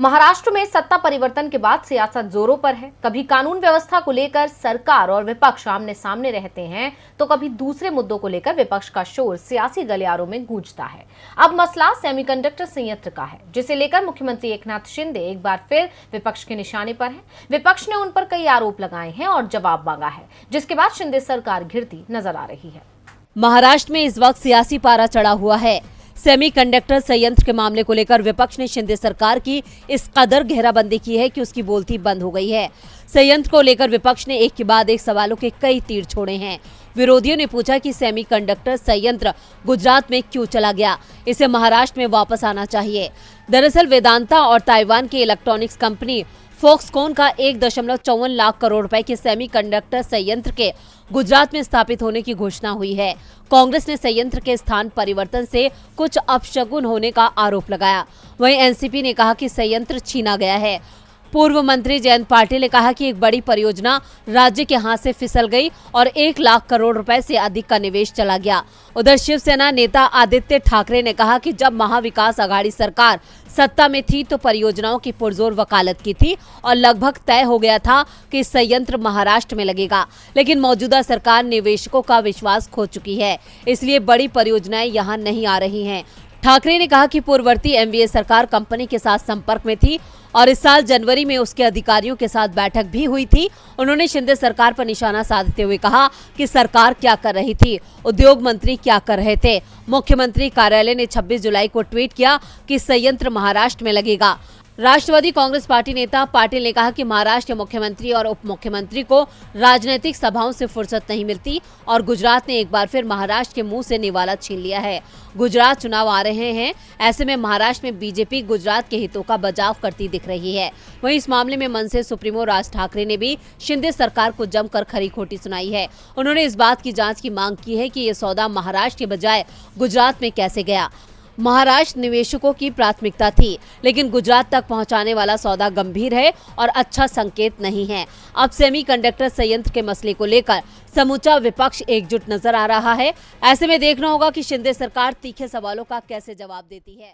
महाराष्ट्र में सत्ता परिवर्तन के बाद सियासत जोरों पर है। कभी कानून व्यवस्था को लेकर सरकार और विपक्ष आमने सामने रहते हैं, तो कभी दूसरे मुद्दों को लेकर विपक्ष का शोर सियासी गलियारों में गूंजता है। अब मसला सेमीकंडक्टर संयंत्र का है, जिसे लेकर मुख्यमंत्री एकनाथ शिंदे एक बार फिर विपक्ष के निशाने पर हैं। विपक्ष ने उन पर कई आरोप लगाए हैं और जवाब मांगा है, जिसके बाद शिंदे सरकार घिरती नजर आ रही है। महाराष्ट्र में इस वक्त सियासी पारा चढ़ा हुआ है। सेमीकंडक्टर संयंत्र के मामले को लेकर विपक्ष ने शिंदे सरकार की इस कदर घेराबंदी की है कि उसकी बोलती बंद हो गई है। संयंत्र को लेकर विपक्ष ने एक के बाद एक सवालों के कई तीर छोड़े हैं। विरोधियों ने पूछा कि सेमीकंडक्टर संयंत्र गुजरात में क्यों चला गया, इसे महाराष्ट्र में वापस आना चाहिए। दरअसल वेदांता और ताइवान की इलेक्ट्रॉनिक्स कंपनी फॉक्सकॉन का 1.54 लाख करोड़ रुपए के सेमीकंडक्टर संयंत्र के गुजरात में स्थापित होने की घोषणा हुई है। कांग्रेस ने संयंत्र के स्थान परिवर्तन से कुछ अपशगुन होने का आरोप लगाया। वहीं एनसीपी ने कहा कि संयंत्र छीना गया है। पूर्व मंत्री जयंत पाटिल ने कहा कि एक बड़ी परियोजना राज्य के हाथ से फिसल गई और 1 लाख करोड़ रुपए से अधिक का निवेश चला गया। उधर शिवसेना नेता आदित्य ठाकरे ने कहा कि जब महाविकास आघाड़ी सरकार सत्ता में थी तो परियोजनाओं की पुरजोर वकालत की थी और लगभग तय हो गया था कि संयंत्र महाराष्ट्र में लगेगा, लेकिन मौजूदा सरकार निवेशकों का विश्वास खो चुकी है, इसलिए बड़ी परियोजनाएं यहां नहीं आ रही हैं। ठाकरे ने कहा कि पूर्ववर्ती एनडीए सरकार कंपनी के साथ संपर्क में थी और इस साल जनवरी में उसके अधिकारियों के साथ बैठक भी हुई थी। उन्होंने शिंदे सरकार पर निशाना साधते हुए कहा कि सरकार क्या कर रही थी, उद्योग मंत्री क्या कर रहे थे। मुख्यमंत्री कार्यालय ने 26 जुलाई को ट्वीट किया कि संयंत्र महाराष्ट्र में लगेगा। राष्ट्रवादी कांग्रेस पार्टी नेता पाटिल ने कहा कि महाराष्ट्र के मुख्यमंत्री और उप मुख्यमंत्री को राजनीतिक सभाओं से फुर्सत नहीं मिलती और गुजरात ने एक बार फिर महाराष्ट्र के मुंह से निवाला छीन लिया है। गुजरात चुनाव आ रहे हैं, ऐसे में महाराष्ट्र में बीजेपी गुजरात के हितों का बचाव करती दिख रही है। वहीं इस मामले में मनसे सुप्रीमो राज ठाकरे ने भी शिंदे सरकार को जमकर खरी खोटी सुनाई है। उन्होंने इस बात की जाँच की मांग की है कि ये सौदा महाराष्ट्र के बजाय गुजरात में कैसे गया। महाराष्ट्र निवेशकों की प्राथमिकता थी, लेकिन गुजरात तक पहुंचाने वाला सौदा गंभीर है और अच्छा संकेत नहीं है। अब सेमीकंडक्टर संयंत्र के मसले को लेकर समूचा विपक्ष एकजुट नजर आ रहा है। ऐसे में देखना होगा कि शिंदे सरकार तीखे सवालों का कैसे जवाब देती है।